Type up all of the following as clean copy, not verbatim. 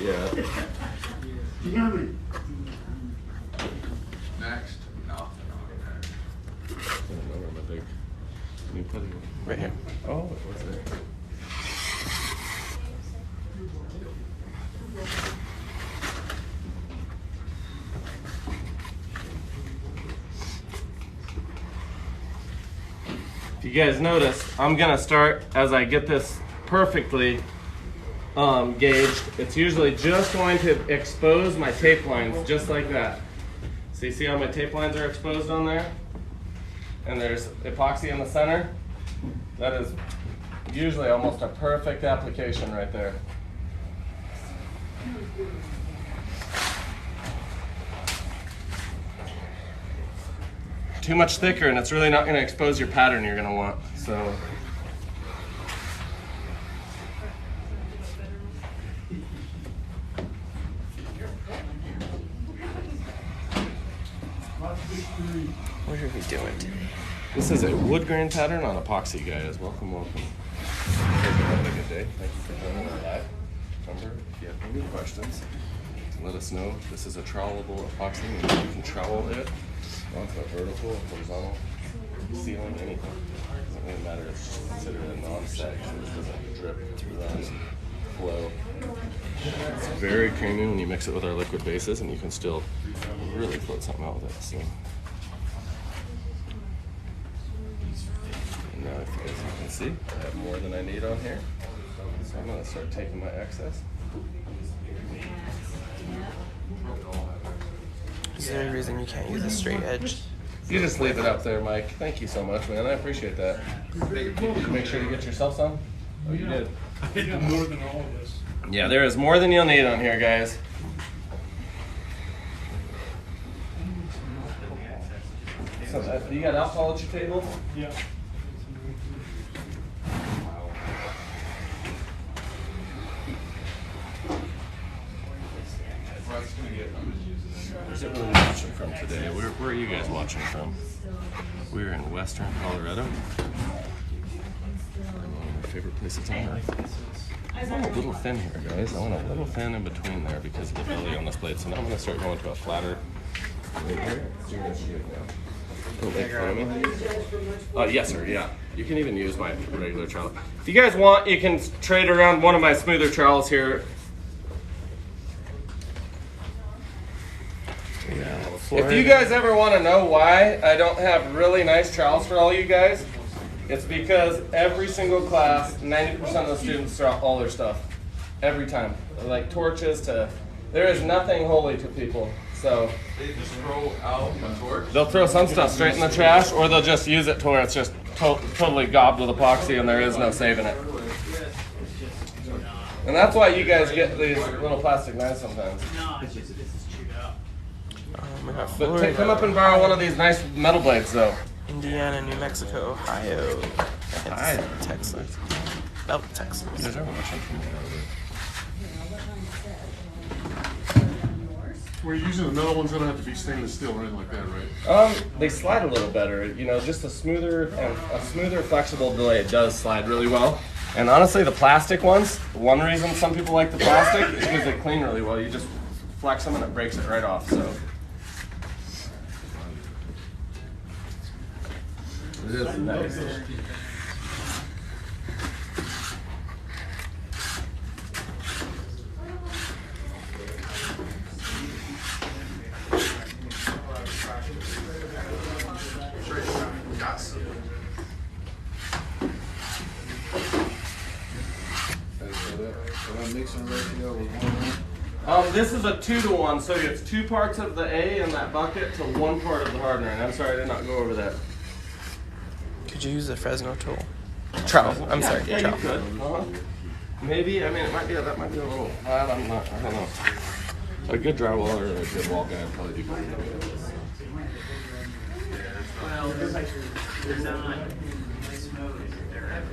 Yeah. You got me. Next, nothing on there. I don't know where my big new putty was. Right here. Oh, it was there. If you guys notice, I'm gonna start as I get this perfectly gauged. It's usually just going to expose my tape lines just like that. So you see how my tape lines are exposed on there? And there's epoxy in the center. That is usually almost a perfect application right there. Too much thicker and it's really not going to expose your pattern you're going to want. So What are we doing today? this is a wood grain pattern on epoxy, guys. Welcome, welcome. Hope you're having a good day. Thank you for joining our live. Remember, if you have any questions, let us know. This is a trowelable epoxy, and you can trowel it onto a vertical, horizontal, ceiling, anything. It doesn't really matter. It's just considered a non-sag, so it doesn't drip, run, flow. It's very creamy when you mix it with our liquid bases, and you can still really float something out with it. So. And now, if you guys can see, I have more than I need on here. So I'm going to start taking my excess. Is there any reason you can't use a straight edge? You just leave it up there, Mike. Thank you so much, man. I appreciate that. Did you make sure to get yourself some? Oh, you did. I did more than all of us. Yeah, there is more than you'll need on here, guys. So you got alcohol at your table? Yeah. Where's everyone watching from today? Where are you guys watching from? We're in Western Colorado. One of my favorite places on earth. I want a little thin here, guys. I want a little thin in between there because of the belly on this blade. So now I'm going to start going to a flatter blade here. Don't make fun of me. Yes, sir. Yeah. You can even use my regular trowel. If you guys want, you can trade around one of my smoother trowels here. If you guys ever want to know why I don't have really nice trowels for all you guys, it's because every single class, 90% of the students throw out all their stuff. Every time. Like torches to, there is nothing holy to people. So They just throw out a torch. they'll throw some stuff straight in the trash, or they'll just use it to where it's just totally gobbed with epoxy and there is no saving it. And that's why you guys get these little plastic knives sometimes. We got But Florida, come up and borrow one of these nice metal blades, though. Indiana, New Mexico, Ohio, Ohio. and Texas. Nope, Texas. You guys are watching from We're using the metal ones that don't have to be stainless steel or anything like that, right? They slide a little better. You know, just a smoother, flexible blade does slide really well. And honestly, the plastic ones, one reason some people like the plastic is because they clean really well. You just flex them and it breaks it right off. So. It is nice. This is a 2-to-1, so it's 2 parts of the A in that bucket to 1 part of the hardener. And I'm sorry I did not go over that. Could you use a Fresno tool? Trowel. I'm sorry. Yeah, Trowel. you could. Maybe. I mean, it might be. That might be a little. I don't know. A good drywall or a good wall guy would probably do better than me. Well, they're not smooth. They're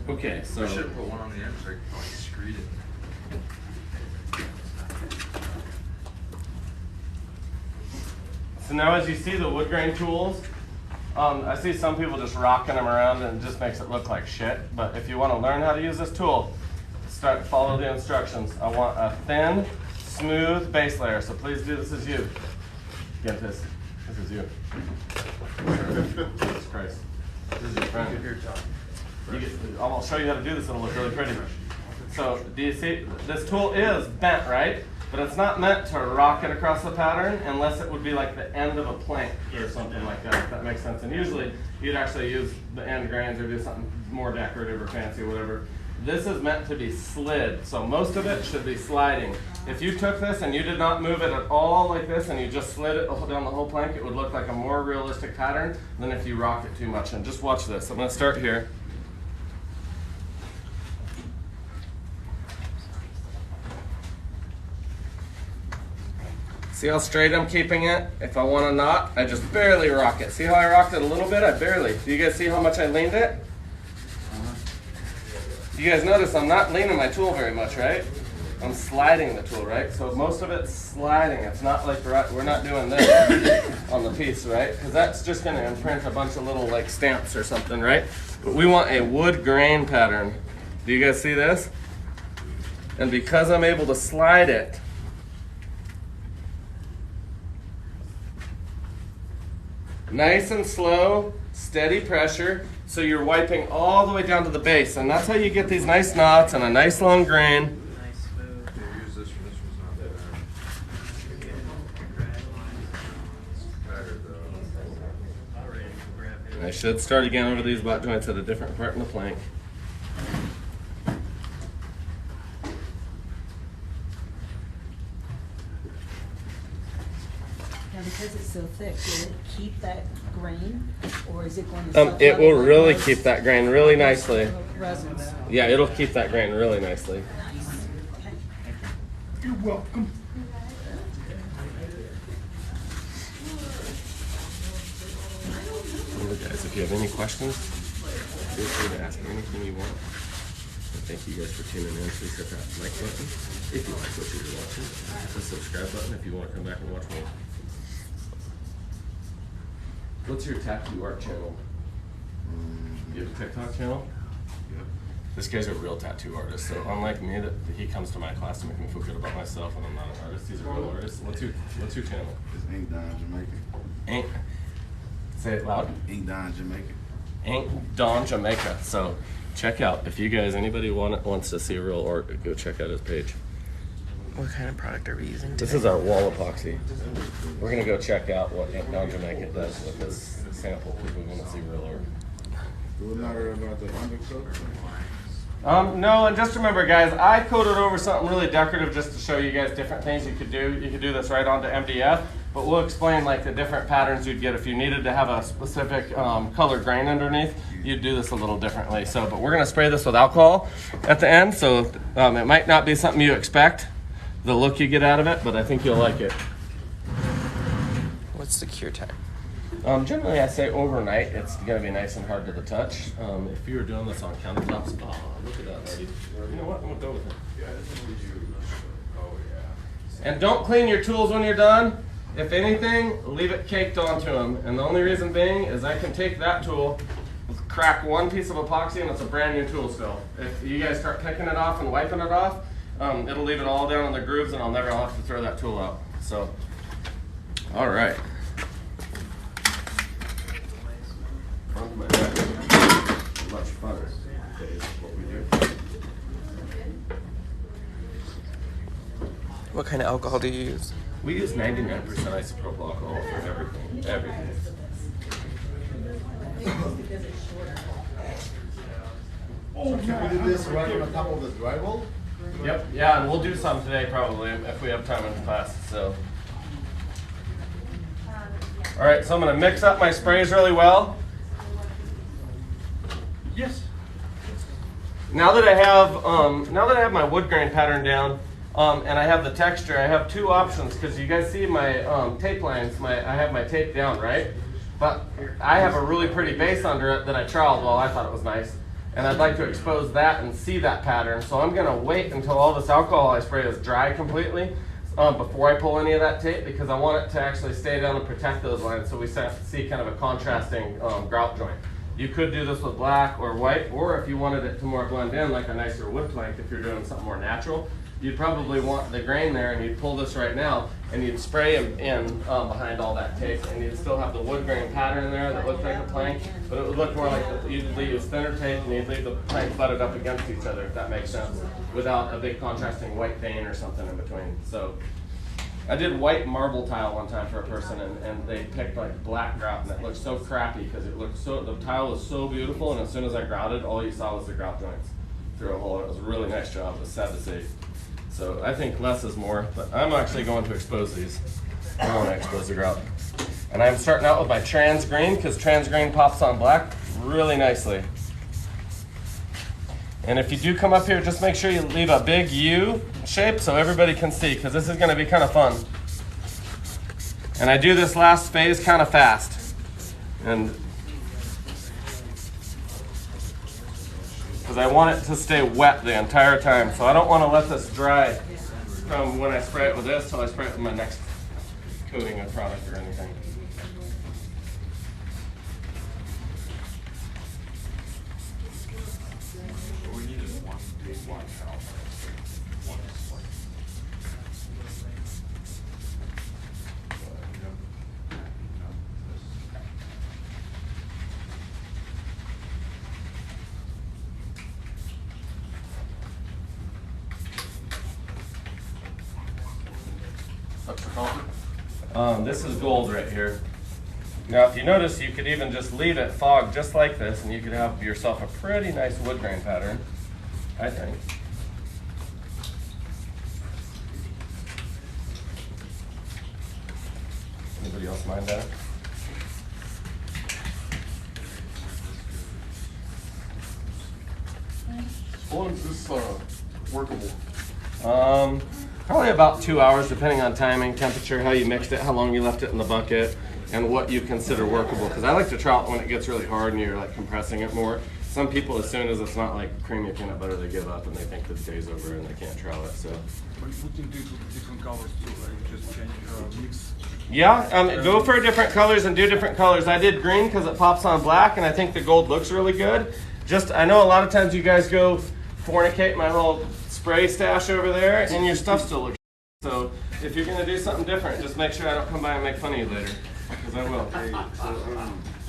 Okay, so. I should have put one on the end so I could probably screed it. So now as you see the wood grain tools, I see some people just rocking them around and it just makes it look like shit. But if you want to learn how to use this tool, follow the instructions. I want a thin, smooth base layer. So please do this as you. Get this. This is you. Jesus Christ. This is your friend. I'll show you how to do this. It'll look really pretty. So do you see? This tool is bent, right? But it's not meant to rock it across the pattern unless it would be like the end of a plank or something like that, if that makes sense. And usually you'd actually use the end grains or do something more decorative or fancy or whatever. This is meant to be slid, so most of it should be sliding. If you took this and you did not move it at all like this and you just slid it down the whole plank, it would look like a more realistic pattern than if you rocked it too much. And just watch this. I'm going to start here. See how straight I'm keeping it? If I want a knot, I just barely rock it. See how I rocked it a little bit? I barely. Do you guys see how much I leaned it? You guys notice I'm not leaning my tool very much, right? I'm sliding the tool, right? So most of it's sliding. It's not like we're not doing this on the piece, right? Because that's just going to imprint a bunch of little like stamps or something, right? But we want a wood grain pattern. Do you guys see this? And because I'm able to slide it, nice and slow, steady pressure, so you're wiping all the way down to the base, and that's how you get these nice knots and a nice long grain. Nice smooth. Use this one. This one's not that bad. And I should start again over these butt joints at a different part in the plank. Now, because it's so thick, will it keep that grain, or is it going to? It will really keep that grain really nicely. Resins. Yeah, it'll keep that grain really nicely. Nice. Okay. You're welcome. Remember, guys, if you have any questions, feel free to ask anything you want. And thank you guys for tuning in. Please hit that like button if you like what you're watching. Hit the subscribe button if you want to come back and watch more. What's your tattoo art channel? You have a TikTok channel? Yep. This guy's a real tattoo artist, so unlike me, that he comes to my class to make me feel good about myself, and I'm not an artist. He's a real artist. What's your channel? It's Ink Don Jamaican. Ink. Say it loud. Ink Don Jamaican. Ink Don Jamaica. So check out if you guys anybody wants to see real art, go check out his page. What kind of product are we using today? This is our wall epoxy. We're gonna go check out what Ink Don Jamaica does with this sample because we want to see real art. We're not worried about the undercoat. No, and just remember, guys, I coated over something really decorative just to show you guys different things you could do. You could do this right onto MDF, but we'll explain like the different patterns you'd get if you needed to have a specific color grain underneath. You'd do this a little differently. So, but we're gonna spray this with alcohol at the end, so it might not be something you expect, the look you get out of it, but I think you'll like it. What's the cure time? Generally, I say overnight. It's going to be nice and hard to the touch. If you were doing this on countertops, oh, look at that, lady. You know what? I'm going to go with it. And don't clean your tools when you're done. If anything, leave it caked onto them. And the only reason being is I can take that tool, crack one piece of epoxy, and it's a brand new tool still. If you guys start picking it off and wiping it off, it'll leave it all down in the grooves, and I'll never have to throw that tool out. So, all right. Much funner is what we do. What kind of alcohol do you use? We use 99% isopropyl alcohol for everything. Everything. Oh, can we do this right on top of the drywall? Yep. Yeah, and we'll do some today probably if we have time in class. So. All right. So I'm going to mix up my sprays really well. Yes. Now that I have my wood grain pattern down, and I have the texture, I have two options because you guys see my tape lines. I have my tape down, right? But I have a really pretty base under it that I troweled. Well, I thought it was nice, and I'd like to expose that and see that pattern. So I'm gonna wait until all this alcohol I spray is dry completely. before I pull any of that tape, because I want it to actually stay down and protect those lines, so we see kind of a contrasting grout joint. You could do this with black or white, or if you wanted it to more blend in like a nicer wood plank, if you're doing something more natural, you'd probably want the grain there, and you'd pull this right now, and you'd spray them in behind all that tape, and you'd still have the wood grain pattern there that looked like a plank, but it would look more like you'd use thinner tape, and you'd leave the plank butted up against each other, if that makes sense, without a big contrasting white vein or something in between. So I did white marble tile one time for a person, and they picked like black grout, and it looked so crappy because it looked so, the tile was so beautiful, and as soon as I grouted, all you saw was the grout joints through a hole. It was a really nice job. It was sad to see. So I think less is more, but I'm actually going to expose these. I want to expose the grout. And I'm starting out with my trans green, because trans green pops on black really nicely. And if you do come up here, just make sure you leave a big U shape so everybody can see, because this is going to be kind of fun. And I do this last phase kind of fast. And because I want it to stay wet the entire time. So I don't want to let this dry from when I spray it with this till I spray it with my next coating of product or anything. What we need is one big white towel. One slice. That's the color? This is gold right here. Now, if you notice, you could even just leave it fogged just like this, and you could have yourself a pretty nice wood grain pattern, I think. Anybody else mind that? How long is this workable? Probably about 2 hours, depending on timing, temperature, how you mixed it, how long you left it in the bucket, and what you consider workable. Because I like to trowel it when it gets really hard and you're like compressing it more. Some people, as soon as it's not like creamy peanut butter, they give up and they think the day's over and they can't trowel it. So. But you put in different colors too, right? Just change mix. Yeah, go for different colors and do different colors. I did green because it pops on black, and I think the gold looks really good. I know a lot of times you guys go fornicate my whole spray stash over there, and your stuff still looks. So if you're gonna do something different, just make sure I don't come by and make fun of you later, because I will.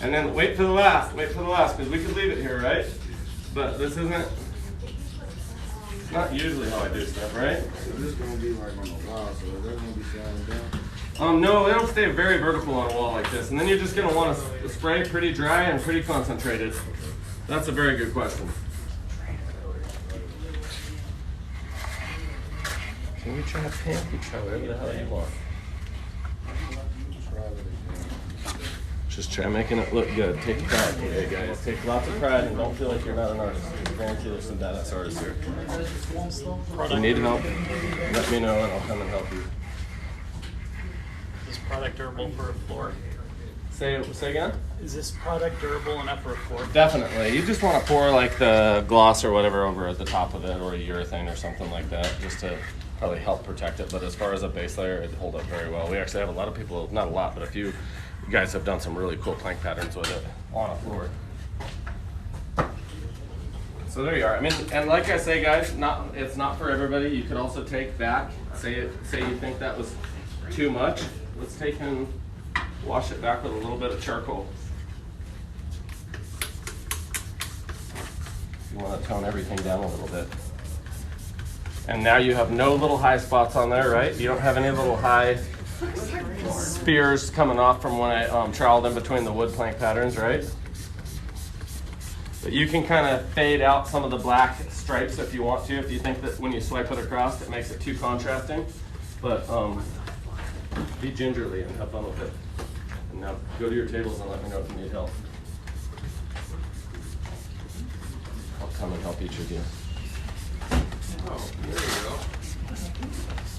And then wait for the last, because we could leave it here, right? But this isn't. It's not usually how I do stuff, right? So this is gonna be like on the wall, so they're gonna be shining down. No, it'll stay very vertical on a wall like this, and then you're just gonna want to spray pretty dry and pretty concentrated. That's a very good question. Can we try pink? We try whatever the hell you want. Just try making it look good. Take pride today, guys. Take lots of pride and don't feel like you're not an artist. I guarantee there's some badass artists here. If you need help, let me know and I'll come and help you. Is this product durable for a floor? Say again? Is this product durable enough for a floor? Definitely. You just want to pour like the gloss or whatever over at the top of it, or a urethane or something like that, just to probably help protect it. But as far as a base layer, it hold up very well. We actually have a lot of people, not a lot, but a few guys have done some really cool plank patterns with it on a floor. So there you are. I mean, and like I say, guys, it's not for everybody. You could also take back, say you think that was too much. Let's take and wash it back with a little bit of charcoal. You want to tone everything down a little bit. And now you have no little high spots on there, right? You don't have any little high spears coming off from when I troweled in between the wood plank patterns, right? But you can kind of fade out some of the black stripes if you want to, if you think that when you swipe it across it makes it too contrasting. But be gingerly and have fun with it. And now go to your tables and let me know if you need help. I'll come and help each of you. Oh, there you go.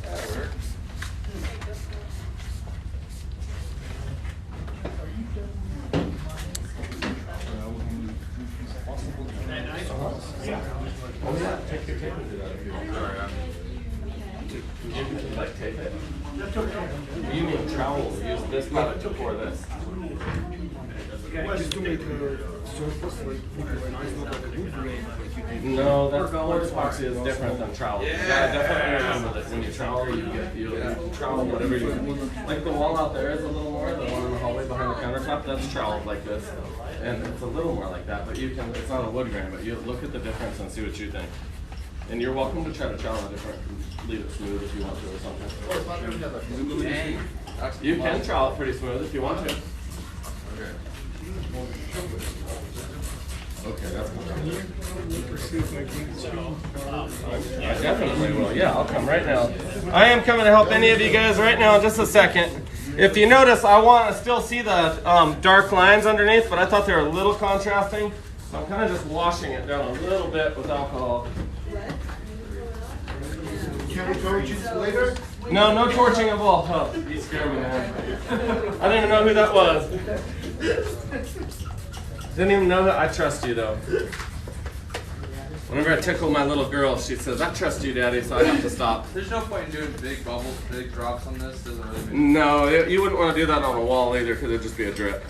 That works. Oh yeah, take your tape and do that if you want. Sorry, can like tape it. You mean trowel? Use this product to pour this. Just to make a surface, like, make it nice, not like a wood grain, like you did. No, that's Wall Epoxy is different than trowel. Yeah, definitely remember that when you trowel, you trowel whatever you like. The wall out there is a little more. The one in the hallway behind the countertop, that's troweled like this, and it's a little more like that. But you can, it's not a wood grain. But you look at the difference and see what you think. And you're welcome to try to trowel a different, leave it smooth if you want to or something. You can trowel it pretty smooth if you want to. Okay, that's good. I definitely will. Yeah, I'll come right now. I am coming to help any of you guys right now in just a second. If you notice, I want to still see the dark lines underneath, but I thought they were a little contrasting. So I'm kind of just washing it down a little bit with alcohol. Can we torch it later? No, no torching of all. Oh, you scared me, man. I didn't even know who that was. Didn't even know that. I trust you, though. Whenever I tickle my little girl, she says, "I trust you, Daddy," so I have to stop. There's no point in doing big bubbles, big drops on this. Doesn't really make No, you wouldn't want to do that on a wall either, because it'd just be a drip.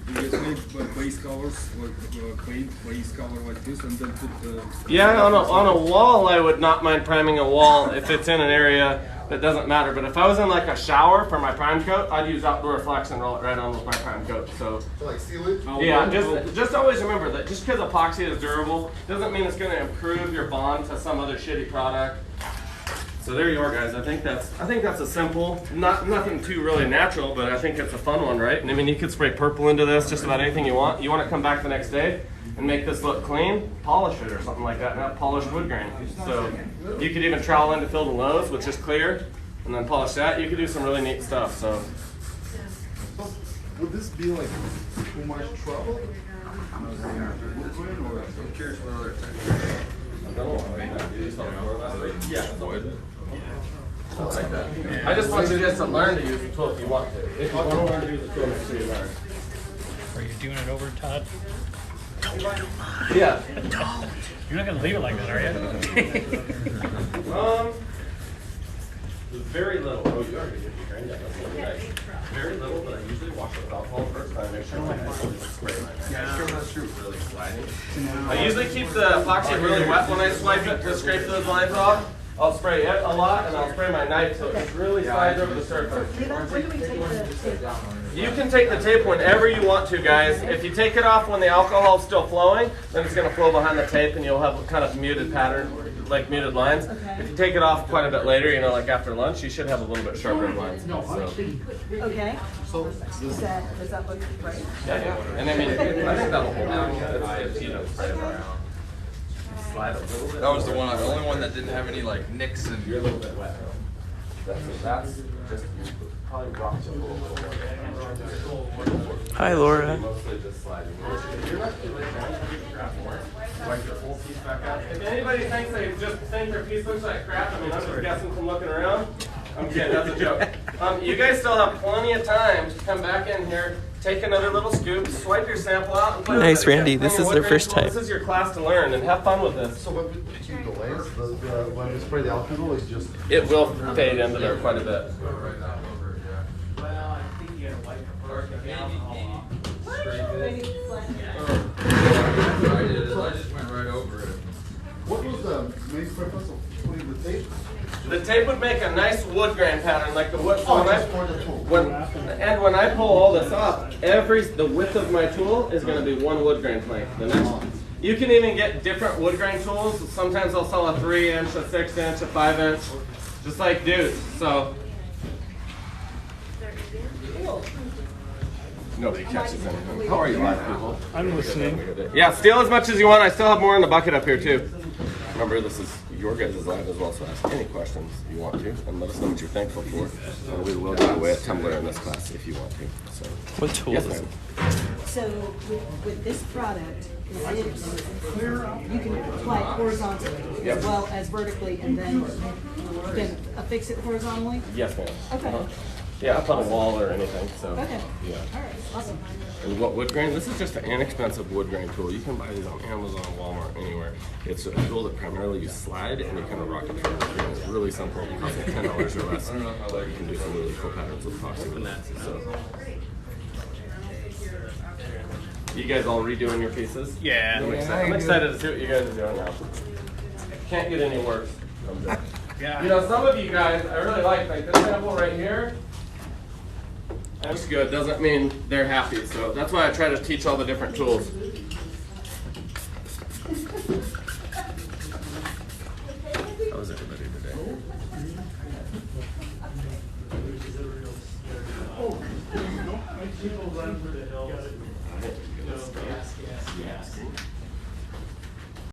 You just make base colors, like paint base color like this, and then put the. Yeah, on a wall, I would not mind priming a wall if it's in an area that doesn't matter. But if I was in like a shower for my prime coat, I'd use Outdoor Reflex and roll it right on with my prime coat. So like seal it? yeah, just always remember that just because epoxy is durable doesn't mean it's going to improve your bond to some other shitty product. So there you are, guys. I think that's a simple, nothing too really natural, but I think it's a fun one, right? And I mean, you could spray purple into this, just about anything you want. You want to come back the next day and make this look clean, polish it or something like that, and have polished wood grain. So you could even trowel into Field and Lowe's, which is clear, and then polish that. You could do some really neat stuff. So Would this be like too much trouble? I'm curious what other I just want you guys to learn to use the tool if you want to. If you want to learn to use the tool, make sure you learn. Are you doing it over, Todd? Yeah. You're not gonna leave it like that, are you? Very little. Oh, you already did your grain down. That's really nice. Very little, but I usually wash it with alcohol first time. Make sure my knife is spray my knife. Yeah, sure, that's true. Really sliding. I usually keep the epoxy really wet when I swipe it to scrape those lines off. I'll spray it a lot, and I'll spray my knife so it just really slides over the surface. When do we take the tape off? You can take the tape whenever you want to, guys. If you take it off when the alcohol's still flowing, then it's going to flow behind the tape, and you'll have a kind of muted pattern, like muted lines. Okay. If you take it off quite a bit later, you know, like after lunch, you should have a little bit sharper lines. So. Okay. Does that look right? Yeah. And I mean, I think that'll hold down. If you don't spray it around. Slide a little bit. That was the only one that didn't have any like nicks and. You're a little bit wet. That's just probably rocked it a little bit. Hi, Laura. Mostly just sliding. You're not too late, man. Wipe your whole piece back out. If anybody thinks they just think their piece looks like crap, I mean, I'm just guessing from looking around. I'm kidding, that's a joke. You guys still have plenty of time to come back in here, take another little scoop, swipe your sample out, and play with Nice, it. Randy. This is their first time. This is your class to learn, and have fun with this. So when we keep the layers, when we spray the alcohol, it's just... It will fade into there quite a bit. I just went right over it. What was the main purpose of putting the tape? The tape would make a nice wood grain pattern, like the wood. So Just for the tool. when I pull all this off, the width of my tool is going to be one wood grain plank. The next, you can even get different wood grain tools. Sometimes they'll sell a 3-inch, a 6-inch, a 5-inch, just like dudes. So nobody catches anything. How are you, live people? I'm listening. Yeah, steal as much as you want. I still have more in the bucket up here too. Remember, this is your guys' live as well, so ask any questions you want to, and let us know what you're thankful for. And we will give away a tumbler in this class if you want to. So, What tool yes, is ma'am. So with this product, you can apply it horizontally as well as vertically, and then affix it horizontally? Yes, ma'am. Okay. Yeah, up on a wall or anything, so. Okay. Yeah. All right, awesome. And what wood grain? This is just an inexpensive wood grain tool. You can buy these on Amazon, Walmart, anywhere. It's a tool that primarily you slide and you kind of rock it through wood grain. It's really simple. It costs like $10 or less. You can do some really cool patterns with epoxy with that. So. You guys all redoing your pieces? Yeah. I'm excited to see what you guys are doing now. Can't get any worse. Yeah. You know, some of you guys, I really like this sample right here. Looks good, doesn't mean they're happy. So that's why I try to teach all the different tools. How was everybody today?